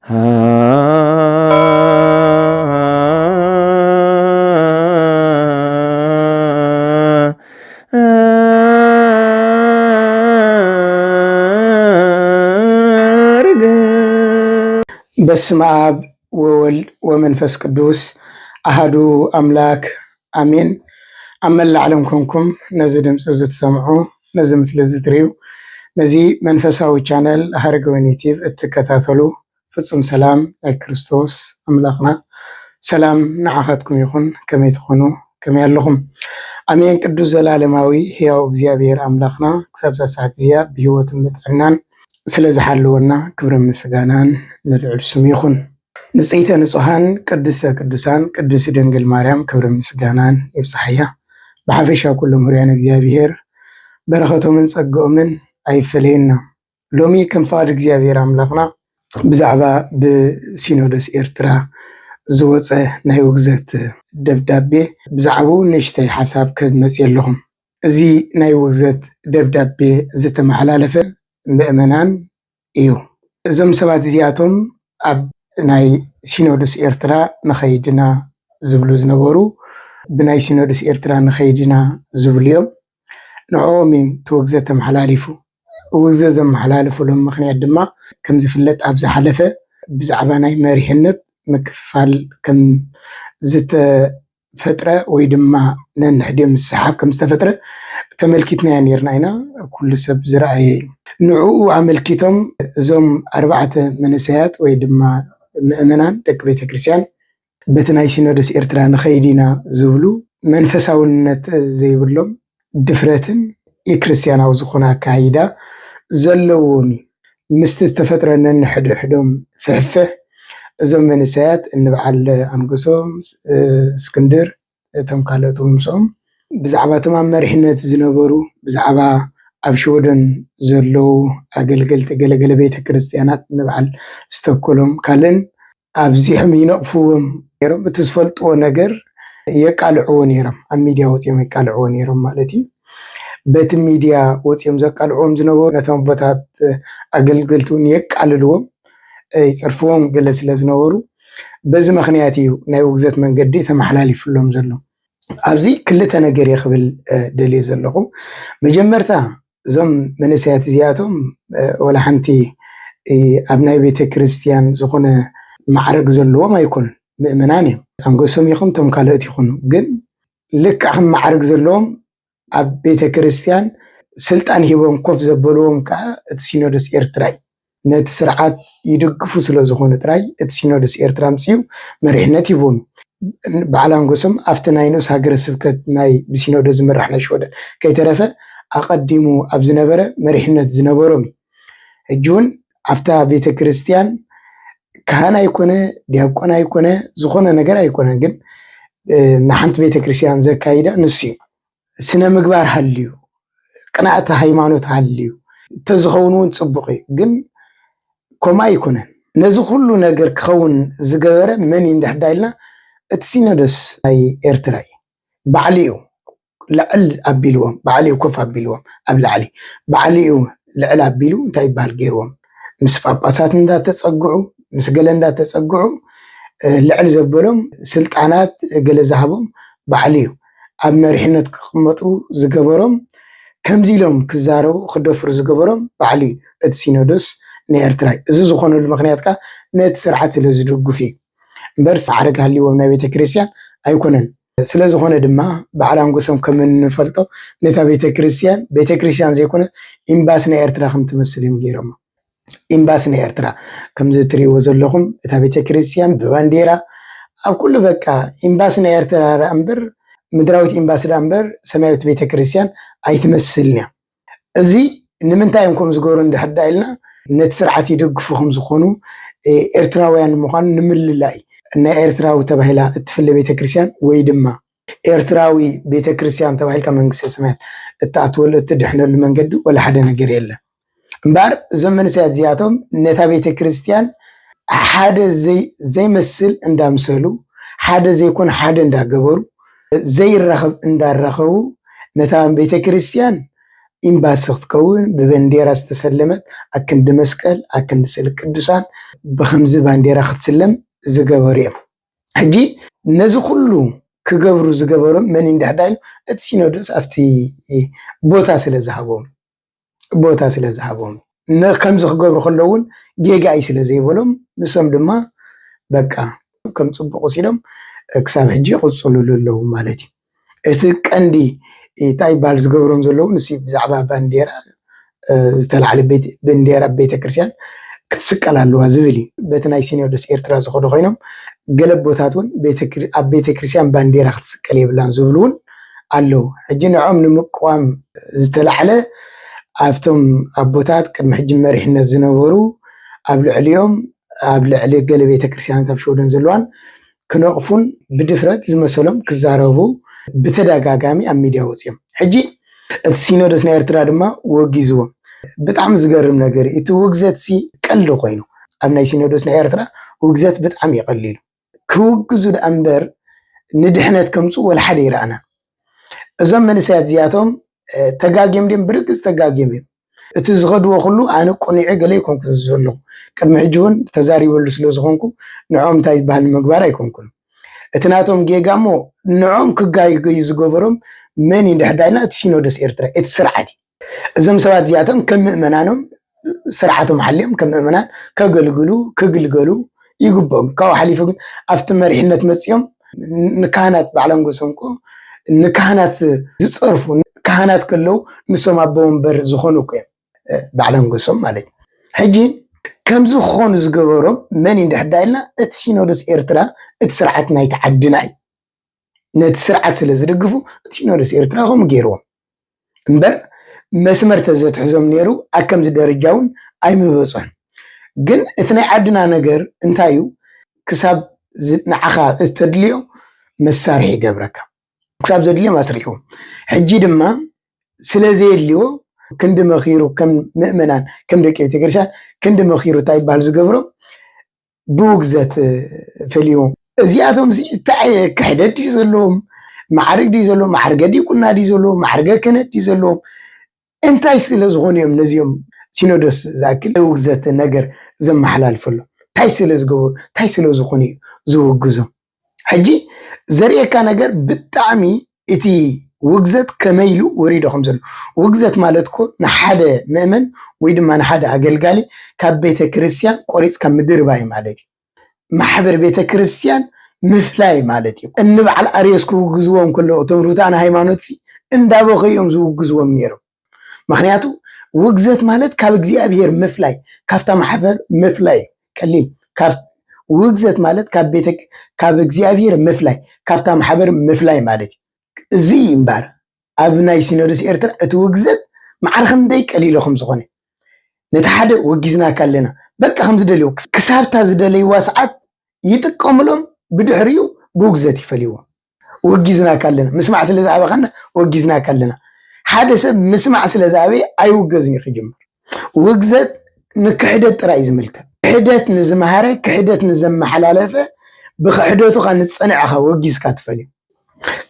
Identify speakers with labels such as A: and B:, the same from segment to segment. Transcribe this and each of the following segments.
A: በስመ አብ ወወልድ ወመንፈስ ቅዱስ አሐዱ አምላክ አሜን። ኣብ መላእ ዓለም ኮንኩም ነዚ ድምፂ ዝትሰምዑ ነዚ ምስሊ ዝትሪኡ ነዚ መንፈሳዊ ቻነል ሃረገወይን ዩቲዩብ እትከታተሉ ፍጹም ሰላም ናይ ክርስቶስ ኣምላኽና ሰላም ንዓኻትኩም ይኹን። ከመይ ትኾኑ? ከመይ ኣለኹም? ኣሜን። ቅዱስ ዘላለማዊ ሕያው እግዚአብሔር ኣምላኽና ክሳብ ሰዓት እዚኣ ብሂወትን ብጥዕናን ስለዝሓልወና ክብርን ምስጋናን ንልዕል ስሙ ይኹን። ንጽሕተ ንጹሃን ቅድስተ ቅዱሳን ቅድስት ድንግል ማርያም ክብርን ምስጋናን ይብጽሕያ። ብሓፈሻ ኩሎም ህርያን እግዚአብሔር በረኸቶምን ጸግኦምን ኣይፈለየና። ሎሚ ከም ፍቓድ እግዚአብሔር ኣምላኽና ብዛዕባ ብሲኖዶስ ኤርትራ ዝወፀ ናይ ውግዘት ደብዳቤ ብዛዕባኡ ንእሽተይ ሓሳብ ከመጽእ ኣለኹም። እዚ ናይ ውግዘት ደብዳቤ ዝተመሓላለፈ ምእመናን እዩ። እዞም ሰባት እዚኣቶም ኣብ ናይ ሲኖዶስ ኤርትራ ንኸይድና ዝብሉ ዝነበሩ ብናይ ሲኖዶስ ኤርትራ ንኸይድና ዝብሉ እዮም። ንዕኦም ትውግዘት ተመሓላሊፉ። ውግዘት ዘመሓላልፉሎም ምክንያት ድማ ከም ዝፍለጥ ኣብ ዝሓለፈ ብዛዕባ ናይ መሪሕነት ምክፍፋል ከም ዝተፈጥረ ወይ ድማ ነንሕድዮ ምስሓብ ከም ዝተፈጥረ ተመልኪትናያ ነርና ኢና። ኩሉ ሰብ ዝረኣየ እዩ። ንዕኡ ኣመልኪቶም እዞም 4 መንእሰያት ወይ ድማ ምእመናን ደቂ ቤተክርስትያን በቲ ናይ ሲኖዶስ ኤርትራ ንኸይዲና ዝብሉ መንፈሳውነት ዘይብሎም ድፍረትን የክርስቲያናዊ ዝኾነ ኣካይዳ ዘለዎም ምስቲ ዝተፈጥረ ነንሕድሕዶም ፍሕፍሕ እዞም መንእሰያት እንበዓል ኣንጎሶም እስክንድር እቶም ካልኦት ምስኦም ብዛዕባ እቶም ኣብ መሪሕነት ዝነበሩ ብዛዕባ ኣብ ሸወደን ዘለዉ ኣገልገልቲ ገለገለ ቤተ ክርስቲያናት ንበዓል ዝተኮሎም ካልእን ኣብዚሖም ይነቕፍዎም ነይሮም። እቲ ዝፈልጥዎ ነገር የቃልዕዎ ነይሮም። ኣብ ሚድያ ወፂኦም የቃልዕዎ ነይሮም ማለት እዩ። በቲ ሚድያ ወፂኦም ዘቃልዕዎም ዝነበሩ ነቶም ቦታት ኣገልገልቲ እውን የቃልልዎም ይፅርፍዎም ገለ ስለ ዝነበሩ በዚ ምክንያት እዩ ናይ ውግዘት መንገዲ ተመሓላሊፉሎም ዘሎ። ኣብዚ ክልተ ነገር የኽብል ደልየ ዘለኹ። መጀመርታ እዞም መንእሰያት እዚኣቶም ወላ ሓንቲ ኣብ ናይ ቤተ ክርስቲያን ዝኾነ ማዕረግ ዘለዎም ኣይኮኑን። ምእመናን እዮም። ኣንጎሶም ይኹን ቶም ካልኦት ይኹኑ፣ ግን ልክዕ ከም ማዕረግ ዘለዎም ኣብ ቤተ ክርስቲያን ስልጣን ሂቦም ኮፍ ዘበልዎም ከዓ እቲ ሲኖዶስ ኤርትራ እዩ። ነቲ ስርዓት ይድግፉ ስለ ዝኾኑ ጥራይ እቲ ሲኖዶስ ኤርትራ ምፅዩ መሪሕነት ሂቦም። በዓል ኣንጎሶም ኣብቲ ናይ ንኡስ ሃገረ ስብከት ናይ ብሲኖዶስ ዝምራሕ ናይ ሸወደን ከይተረፈ ኣቐዲሙ ኣብ ዝነበረ መሪሕነት ዝነበሮም እዩ። ሕጂ እውን ኣብታ ቤተ ክርስቲያን ካህን ኣይኮነ ዲያቆን ኣይኮነ ዝኾነ ነገር ኣይኮነን፣ ግን ንሓንቲ ቤተ ክርስቲያን ዘካይዳ ንሱ እዩ። ስነ ምግባር ሃልዩ፣ ቅንዕቲ ሃይማኖት ሃልዩ ተዝኸውን እውን ፅቡቅ እዩ፣ ግን ኮማ ኣይኮነን። ነዚ ኩሉ ነገር ክኸውን ዝገበረ መን እዩ እንዳሕዳ ኢልና እቲ ሲኖዶስ ናይ ኤርትራ እዩ። ባዕሊኡ ልዕል ኣቢልዎም፣ ባዕሊኡ ኮፍ ኣቢልዎም ኣብ ላዕሊ፣ ባዕሊኡ ልዕል ኣቢሉ እንታይ ይበሃል ገይርዎም ምስ ጳጳሳት እንዳተፀግዑ ምስ ገለ እንዳተፀግዑ ልዕል ዘበሎም ስልጣናት ገለ ዝሃቦም ባዕሊኡ ኣብ መሪሕነት ክቕመጡ ዝገበሮም ከምዚ ኢሎም ክዛረቡ ክደፍሩ ዝገበሮም ባዕሊኡ እቲ ሲኖዶስ ናይ ኤርትራ እዩ። እዚ ዝኾነሉ ምክንያት ከዓ ነቲ ስርዓት ስለ ዝድግፉ እዩ እምበር ማዕረግ ሃልይዎም ናይ ቤተ ክርስቲያን ኣይኮነን። ስለ ዝኾነ ድማ በዓል ኣንጎሶም ከም እንፈልጦ ነታ ቤተ ክርስቲያን ዘይኮነ ኤምባሲ ናይ ኤርትራ ከም ትመስል እዮም ገይሮሞ። ኤምባሲ ናይ ኤርትራ ከምዚ ትሪእዎ ዘለኹም እታ ቤተ ክርስቲያን ብባንዴራ ኣብ ኩሉ በቃ ኤምባሲ ናይ ኤርትራ እምበር ምድራዊት ኤምባሲ ዳ እምበር ሰማያዊት ቤተ ክርስቲያን ኣይትመስልን እያ። እዚ ንምንታይ እዮም ከም ዝገበሩ እንዳሕዳ ኢልና ነቲ ስርዓት ይደግፉ ከም ዝኾኑ ኤርትራውያን ምዃኑ ንምልላይ ናይ ኤርትራዊ ተባሂላ እትፍለ ቤተ ክርስቲያን ወይ ድማ ኤርትራዊ ቤተ ክርስቲያን ተባሂልካ መንግስቲ ሰማያት እትኣትወሉ እትድሕነሉ መንገዲ ወላ ሓደ ነገር የለን እምበር እዞም መንእሰያት እዚኣቶም ነታ ቤተ ክርስቲያን ሓደ ዘይመስል እንዳምሰሉ ሓደ ዘይኮነ ሓደ እንዳገበሩ ዘይራኸብ እንዳራኸቡ ነታ ቤተ ክርስቲያን إمباسي تكون ببنديرة استسلمت أكن دمسكال أكن دسل قدوسان بخمز بانديرة تسلم زغبريم حجي نزو كله كغبرو زغبرو من اندحدايل اتسينودس افتي بوتا سلا زحبهم كمز كغبرو خلون جيغاي سلا زيبلهم نسم دما بقى كم صبقوا سيلم كساب حجي قصلوا له مالتي اتي قندي تاي بال زغبروم زلو نسي بزعبا بانديرا زتلعل بيت بانديرا بيت كريستيان كتسقلالو زبلي بتناي سينودس إيرترا زخدو خوينم قلبوتاتون بيت كريستيان بانديرا كتسقل يبلان زبلون አለው ሕጂ ንዖም ንምቋም ዝተላዕለ ኣብቶም ኣቦታት ቅድሚ ሕጂ መሪሕነት ዝነበሩ ኣብ ልዕሊኦም ኣብ ልዕሊ ገለ ቤተ ክርስቲያናት ኣብ ሸውደን ዘለዋን ክነቕፉን ብድፍረት ዝመሰሎም ክዛረቡ ብተደጋጋሚ ኣብ ሚድያ ወፅዮም ሕጂ እቲ ሲኖዶስ ናይ ኤርትራ ድማ ወጊዝዎም ብጣዕሚ ዝገርም ነገር እቲ ውግዘት ሲ ቀልዲ ኮይኑ ኣብ ናይ ሲኖዶስ ናይ ኤርትራ ውግዘት ብጣዕሚ ይቀሊሉ ክውግዙ እምበር ንድሕነት ከምፁ ወላ ሓደ ይረአና እዞም መንእሰያት እዚኣቶም ተጋጊም ድም ብርግፅ ተጋጊም እቲ ዝኸድዎ ኩሉ ኣነ ቆኒዐ ገለ ይኮንኩ ዘሎ ቅድሚ ሕጂ እውን ተዛሪበሉ ስለ ዝኾንኩ ንዖም እንታይ ዝበሃል ምግባር ኣይኮንኩን እቲ ናቶም ጌጋሞ ንዖም ክጋይ ዝገበሮም መን ይንድሕዳይና እቲ ሲኖዶስ ኤርትራ እቲ ስርዓት እዞም ሰባት እዚኣቶም ከም ምእመናኖም ስርዓቶም ሓልዮም ከም ምእመናን ከገልግሉ ክግልገሉ ይግብኦም ካብኡ ሓሊፉ ግን ኣብቲ መሪሕነት መፅኦም ንካህናት ባዕለንጎሶምኮ ንካህናት ዝፀርፉ ካህናት ከለው ንሶም ኣቦ ወንበር ዝኾኑ እዮም ባዕለንጎሶም ማለት ሕጂ ከምዚ ክኾኑ ዝገበሮም መን ይንድሕዳይልና እቲ ሲኖዶስ ኤርትራ እቲ ስርዓት ናይቲ ዓድና እዩ ነቲ ስርዓት ስለ ዝድግፉ እቲ ሲኖዶስ ኤርትራ ከምኡ ገይርዎም እምበር መስመር ተዘትሕዞም ነይሩ ኣብ ከምዚ ደረጃ እውን ኣይምበፅሖን ግን እቲ ናይ ዓድና ነገር እንታይ እዩ ክሳብ ንዓኻ እተድልዮ መሳርሒ ይገብረካ ክሳብ ዘድልዮ መስሪሑ ሕጂ ድማ ስለዘየድልዮ ክንዲ መኺሩ ከም ምእመናን ከም ደቂ ቤተ ክርስቲያን ክንዲ መኺሩ እንታይ ይበሃል ዝገብሮም ብውግዘት ፈልዮም እዚኣቶም እንታይ ክሕደት ድዩ ዘለዎም ማዕርግ ድዩ ዘለዎም ማዕርገ ዲቁና ድዩ ዘለዎም ማዕርገ ክህነት ድዩ ዘለዎም እንታይ ስለ ዝኾኑ እዮም ነዚኦም ሲኖዶስ ዝኣክል ውግዘት ነገር ዘመሓላልፈሎ እንታይ ስለ ዝገበሩ እንታይ ስለ ዝኾኑ እዩ ዝውግዞም ሕጂ ዘርእየካ ነገር ብጣዕሚ እቲ ውግዘት ከመይሉ ወሪዶ ከም ዘሎ ውግዘት ማለት እኮ ንሓደ ምእመን ወይ ድማ ንሓደ ኣገልጋሊ ካብ ቤተ ክርስቲያን ቆሪፅ ካብ ምድርባይ ማለት እዩ ማሕበር ቤተ ክርስቲያን ምፍላይ ማለት እዩ እንበዓል ኣርዮስ ክውግዝዎም ከለዉ እቶም ሩታና ሃይማኖት እንዳበኸዮም ዝውግዝዎም ነይሮም ምክንያቱ ውግዘት ማለት ካብ እግዚኣብሔር ምፍላይ ካብታ ማሕበር ምፍላይ ቀሊል ውግዘት ማለት ካብ እግዚኣብሔር ምፍላይ ካብታ ማሕበር ምፍላይ ማለት እዩ እዚ እምበር ኣብ ናይ ሲኖዶስ ኤርትራ እቲ ውግዘት ማዕረ ክንደይ ቀሊሉ ከም ዝኾነ ነቲ ሓደ ወጊዝና ካለና በቃ ከም ዝደልዩ ክሳብታ ዝደለይዋ ሰዓት ይጥቀምሎም ብድሕሪኡ ብውግዘት ይፈልይዎ ወጊዝና ካለና ምስማዕ ስለ ዝኣበኸና ወጊዝና ካለና ሓደ ሰብ ምስማዕ ስለ ዝኣበየ ኣይውገዝን ይኽጅምር ውግዘት ንክሕደት ጥራይ ዝምልከት ክሕደት ንዝመሃረ ክሕደት ንዘመሓላለፈ ብክሕደቱ ካ ንፀንዕኻ ወጊዝካ ትፈልዩ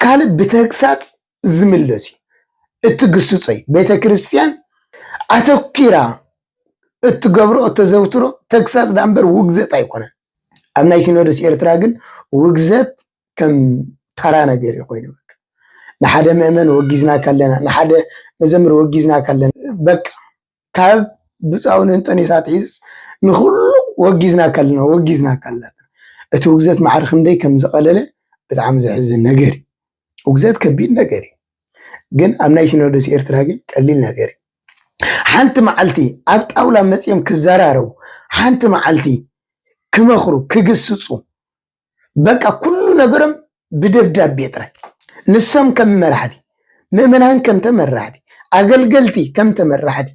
A: ካልእ ብተግሳፅ ዝምለስ እዩ እትግስፆ እዩ ቤተ ክርስቲያን ኣተኪራ እትገብሮ እተዘውትሮ ተግሳፅ ዳ እምበር ውግዘት ኣይኮነን ኣብ ናይ ሲኖዶስ ኤርትራ ግን ውግዘት ከም ተራ ነገር እዩ ኮይኑ ንሓደ ምእመን ወጊዝና ካለና ንሓደ መዘምር ወጊዝና ካለና በቃ ካብ ብፃውን እንጠኒሳት ሒዝስ ንኩሉ ወጊዝና ካለና እቲ ውግዘት ማዕረ ክንደይ ከም ዝቐለለ ብጣዕሚ ዘሕዝን ነገር ውግዘት ከቢድ ነገር ግን ኣብ ናይ ሲኖዶስ ኤርትራ ግን ቀሊል ነገር ሓንቲ መዓልቲ ኣብ ጣውላ መፅኦም ክዘራረቡ ሓንቲ መዓልቲ ክመኽሩ ክግስፁ በቃ ኩሉ ነገሮም ብደብዳቤ ጥራይ ንሶም ከም መራሕቲ ምእመናን ከም ተመራሕቲ ኣገልገልቲ ከም ተመራሕቲ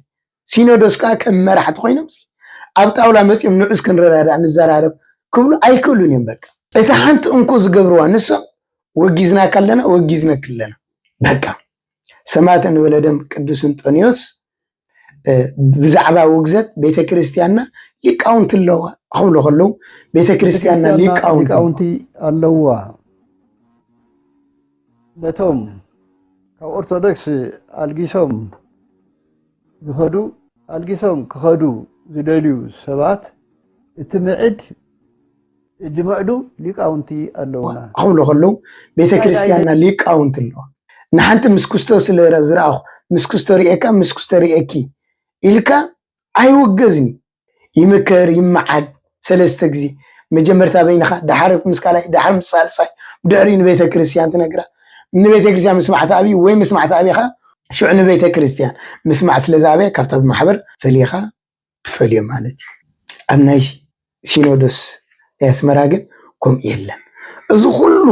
A: ሲኖዶስ ከዓ ከም መራሕቲ ኮይኖም ኣብ ጣውላ መፅኦም ንዑስ ክንረዳዳ ንዘራረብ ክብሉ ኣይክእሉን እዮም በቃ እቲ ሓንቲ እንኮ ዝገብርዋ ንሶም ወጊዝና ካለና ወጊዝና ክለና በቃ ሰማዕት ንወለደም ቅዱስ እንጦንዮስ ብዛዕባ ውግዘት ቤተ ክርስቲያንና ሊቃውንቲ ኣለዋ ክብሉ ከለዉ ቤተ ክርስቲያንና ሊቃውንቲ
B: ኣለዋ ነቶም ካብ ኦርቶዶክስ ኣልጊሶም ዝኸዱ ኣልጊሶም ክኸዱ ዝደልዩ ሰባት እቲ ምዕድ እጅምዕዱ ሊቃውንቲ ኣለውና
A: ክብሉ ከለዉ ቤተ ክርስቲያንና ሊቃውንቲ ኣለዋ ንሓንቲ ምስክስቶ ስለ ዝረኣኹ ምስክስቶ ሪኤካ ምስክስቶ ሪኤኪ ኢልካ ኣይውገዝኒ ይምከር ይመዓድ ሰለስተ ግዜ መጀመርታ በይንኻ ድሓር ምስ ካልኣይ ድሓር ምስ ሳልሳይ ብድሕሪ ንቤተ ክርስቲያን ትነግራ ንቤተ ክርስቲያን ምስማዕቲ ኣብይ ወይ ምስማዕቲ ኣብይኻ ሽዑ ንቤተ ክርስቲያን ምስማዕ ስለ ዝኣበየ ካብታ ብማሕበር ፈሊኻ ትፈልዮ ማለት እዩ ኣብ ናይ ሲኖዶስ ኣስመራ ግን ከምኡ የለን እዚ ኩሉ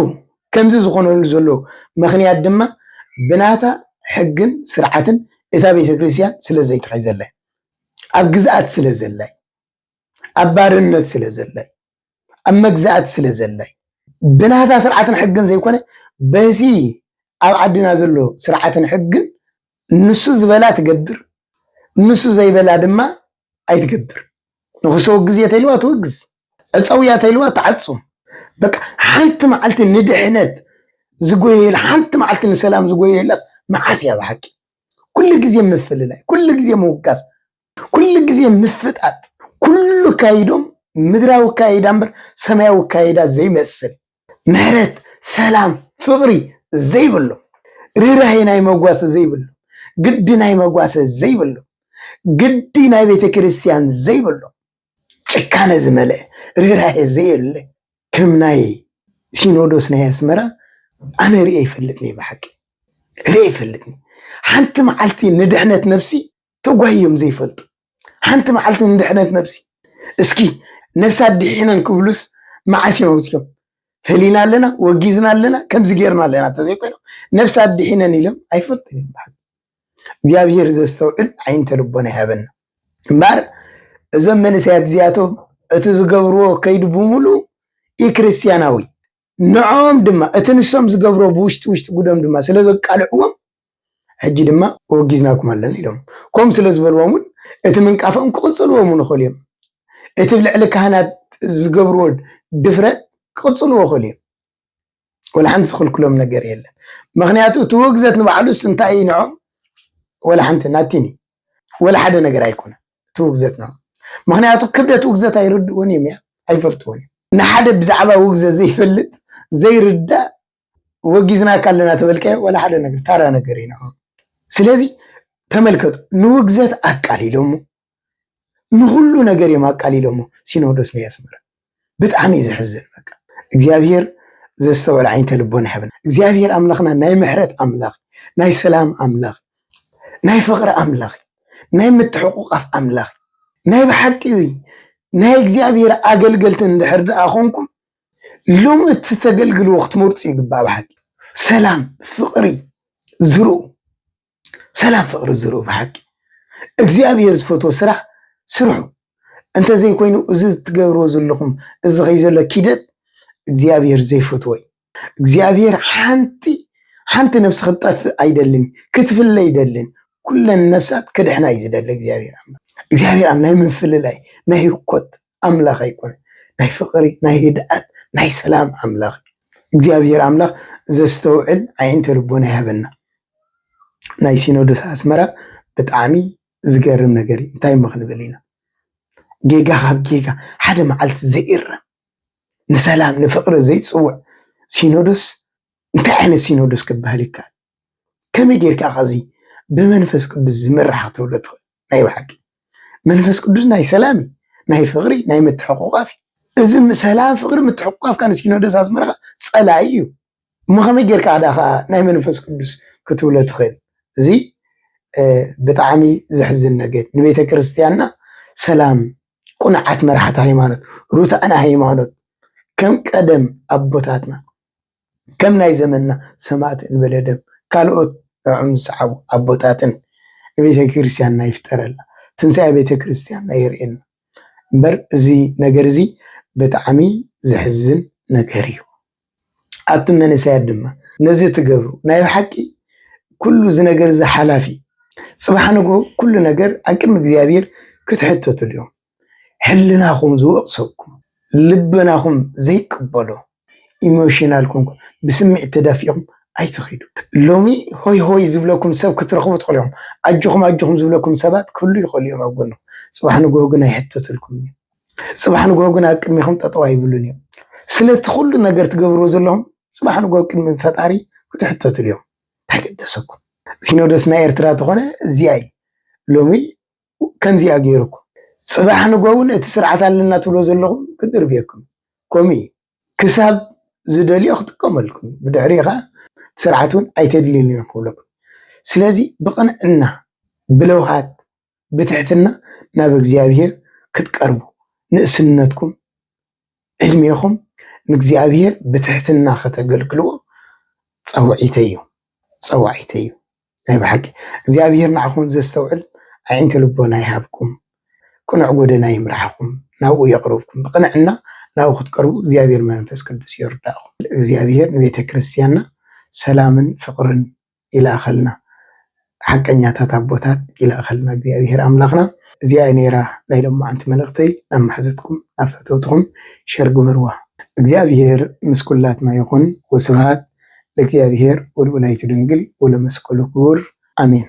A: ከምዚ ዝኾነሉ ዘሎ ምክንያት ድማ ብናታ ሕግን ስርዓትን እታ ቤተ ክርስቲያን ስለ ዘይትኸይ ዘላይ ኣብ ግዝኣት ስለ ዘላይ ኣብ ባርነት ስለ ዘላይ ኣብ መግዛእት ስለ ዘላይ ብናታ ስርዓትን ሕግን ዘይኮነ በቲ ኣብ ዓድና ዘሎ ስርዓትን ሕግን ንሱ ዝበላ ትገብር ንሱ ዘይበላ ድማ ኣይትገብር ንኽሰውግዝ እየ ተይልዋ ትውግዝ እፀውያ ተይልዋ ተዓፁም በቃ ሓንቲ መዓልቲ ንድሕነት ዝጎየላ ሓንቲ መዓልቲ ንሰላም ዝጎየላስ መዓስ እያ ብሓቂ ኩሉ ግዜ ምፍልላይ ኩሉ ግዜ ምውጋስ ኩሉ ግዜ ምፍጣጥ ኩሉ ካይዶም ምድራዊ ካይዳ እምበር ሰማያዊ ካይዳ ዘይመስል ምህረት ሰላም ፍቕሪ ዘይብሎ ርህራሄ ናይ መጓሰ ዘይብሎ ግዲ ናይ መጓሰ ዘይብሎ ግዲ ናይ ቤተ ክርስቲያን ዘይብሎ ጭካነ ዝመልአ ርህራሄ ዘየለ ከም ናይ ሲኖዶስ ናይ ኣስመራ ኣነ ርኤ ይፈልጥኒ ብሓቂ ርኤ ይፈልጥኒ ሓንቲ መዓልቲ ንድሕነት ነፍሲ ተጓዮም ዘይፈልጡ ሓንቲ መዓልቲ ንድሕነት ነፍሲ እስኪ ነፍሳት ድሒነን ክብሉስ መዓስ እዮም ወሲዮም ፈሊና ኣለና ወጊዝና ኣለና ከምዚ ጌርና ኣለና ተዘይኮይኖም ነፍሳት ድሒነን ኢሎም ኣይፈልጥን እዮም ብሓቂ እግዚኣብሔር ዘስተውዕል ዓይንተ ልቦና ይሃበና እምበር እዞም መንእሰያት እዚኣቶም እቲ ዝገብርዎ ከይዲ ብምሉእ ክርስቲያናዊ ንዖም ድማ እቲ ንሶም ዝገብሮ ብውሽጢ ውሽጢ ጉዶም ድማ ስለ ዘቃልዕዎም ሕጂ ድማ ወጊዝናኩም ኣለና ኢሎም ከምኡ ስለ ዝበልዎም እውን እቲ ምንቃፎም ክቕፅልዎም ንኽእሉ እዮም እቲ ብልዕሊ ካህናት ዝገብርዎ ድፍረት ክቕፅልዎ ክእሉ እዮም ወላ ሓንቲ ዝኽልክሎም ነገር የለን ምክንያቱ እቲ ውግዘት ንባዕሉስ እንታይ እዩ ንዖም ወላ ሓንቲ ናቲኒ ወላ ሓደ ነገር ኣይኮነ እቲ ውግዘት ንዖም ምክንያቱ ክብደት ውግዘት ኣይርድእዎን እዮም እያ ኣይፈልጥዎን እዮም ንሓደ ብዛዕባ ውግዘት ዘይፈልጥ ዘይርዳእ ወጊዝናካ ኣለና ተበልካዮ ወላ ሓደ ነገር ታራ ነገር እዩ ንዖም ስለዚ ተመልከቱ ንውግዘት ኣቃሊሎሞ ንኩሉ ነገር እዮም ኣቃሊሎሞ ሲኖዶስ ናይ ኣስመራ ብጣዕሚ ዝሕዝን በቃ እግዚኣብሔር ዘስተውዕል ዓይንተ ልቦና ይሃበና እግዚኣብሔር ኣምላኽና ናይ ምሕረት ኣምላኽ ናይ ሰላም ኣምላኽ ናይ ፍቕሪ ኣምላኽ ናይ ምትሕቁቃፍ ኣምላኽ ናይ ብሓቂ ናይ እግዚኣብሔር ኣገልገልቲ እንድሕር ደኣ ኮንኩም ሎም እትተገልግልዎ ክትመርፁ ይግባእ ብሓቂ ሰላም ፍቕሪ ዝርኡ ሰላም ፍቕሪ ዝርኡ ብሓቂ እግዚኣብሔር ዝፈትዎ ስራሕ ስርሑ እንተዘይኮይኑ እዚ ትገብርዎ ዘለኹም እዚ ኸይ ዘሎ ኪደት እግዚኣብሔር ዘይፈትዎ እዩ እግዚኣብሔር ሓንቲ ነፍሲ ክትጠፍእ ኣይደልን ክትፍለ ይደልን ኩለን ነፍሳት ክድሕና እዩ ዝደሊ እግዚኣብሔር ኣብ ናይ ምንፍልላይ ናይ ህኮት ኣምላኽ ኣይኮነ ናይ ፍቕሪ ናይ ህድኣት ናይ ሰላም ኣምላኽ እግዚኣብሔር ኣምላኽ ዘስተውዕል ዓይንተ ልቦና ይሃበና ናይ ሲኖዶስ ኣስመራ ብጣዕሚ ዝገርም ነገር እዩ እንታይ ምክንብል ኢና ጌጋ ካብ ጌጋ ሓደ መዓልቲ ዘይእረም ንሰላም ንፍቕሪ ዘይፅውዕ ሲኖዶስ እንታይ ዓይነት ሲኖዶስ ክበሃል ይከኣል ከመይ ጌርካ ኸዚ ብመንፈስ ቅዱስ ዝምራሕ ክትብሎ ትኽእል ናይ ብሓቂ መንፈስ ቅዱስ ናይ ሰላም ናይ ፍቕሪ ናይ ምትሕቁቃፍ እዚ ሰላም ፍቕሪ ምትሕቁቃፍ ካን ሲኖዶስ ኣስመራ ፀላኢ እዩ እሞ ከመይ ጌርካ ዳኻ ናይ መንፈስ ቅዱስ ክትብሎ ትኽእል እዚ ብጣዕሚ ዝሕዝን ነገር ንቤተ ክርስቲያንና ሰላም ቁንዓት መራሕቲ ሃይማኖት ሩታእና ሃይማኖት ከም ቀደም ኣቦታትና ከም ናይ ዘመንና ሰማዕቲ እንበለ ደም ካልኦት ንዖም ዝሰሓቡ ኣቦታትን ንቤተ ክርስቲያንና ይፍጠረላ ትንሳኤ ቤተ ክርስቲያንና የርእየና እምበር እዚ ነገር እዚ ብጣዕሚ ዝሕዝን ነገር እዩ ኣብቲ መንእሰያት ድማ ነዚ ትገብሩ ናይ ብሓቂ ኩሉ እዚ ነገር እዚ ሓላፊ ፅባሕ ንጎ ኩሉ ነገር ኣብ ቅድሚ እግዚኣብሔር ክትሕተትሉ እዮም ሕልናኹም ዝወቕሰኩም ልብናኹም ዘይቅበሎ ኢሞሽናል ኮንኩም ብስምዒት ተዳፊኹም ኣይትኸይዱ ሎሚ ሆይ ዝብለኩም ሰብ ክትረኽቡ ትኽእሉ ኢኹም ኣጆኹም ዝብለኩም ሰባት ኩሉ ይኽእሉ እዮም ኣብ ጎኑ ጽባሕ ንግሆ ግን ኣይሕተትልኩም ጽባሕ ንግሆ ግን ኣብ ቅድሚኹም ጠጠው ኣይብሉን እዮም ስለቲ ኩሉ ነገር ትገብርዎ ዘለኹም ጽባሕ ንግሆ ቅድሚ ፈጣሪ ክትሕተትሉ እዮም ታይገደሰኩም ሲኖዶስ ናይ ኤርትራ ተኾነ እዚኣ ሎሚ ከምዚኣ ገይርኩም ጽባሕ ንግሆ እውን እቲ ስርዓት ኣለና ትብሎ ዘለኹም ክድርብየኩም ከምኡ ክሳብ ዝደልዮ ክትጥቀመልኩም ብድሕሪኻ ስርዓቱን ኣይተድልዩን እዮም ክብለኩም ስለዚ ብቕንዕና ብለውሃት ብትሕትና ናብ እግዚኣብሔር ክትቀርቡ ንእስነትኩም ዕድሜኹም ንእግዚኣብሔር ብትሕትና ከተገልግልዎ ፀውዒተዩ ናይ ብሓቂ እግዚኣብሔር ንዓኹም ዘስተውዕል ዓይንተ ልቦና ይሃብኩም ቅኑዕ ጎደና ይምራሕኩም ናብኡ የቕርብኩም ብቕንዕና ናብኡ ክትቀርቡ እግዚኣብሔር መንፈስ ቅዱስ ይርዳእኹም እግዚኣብሔር ንቤተ ክርስቲያንና ሰላምን ፍቅርን ይላእኸልና ሓቀኛታት ኣቦታት ይላእኸልና እግዚአብሔር ኣምላኽና እዚኣ ነይራ ናይ ሎማዓንቲ መልእኽተይ ናብ ማሕዘትኩም ኣብ ፈተውትኩም ሸር ግበርዋ እግዚአብሔር ምስ ኩላትና ይኹን ወስብሐት ለእግዚአብሔር ወለወላዲቱ ድንግል ወለመስቀሉ ክቡር አሜን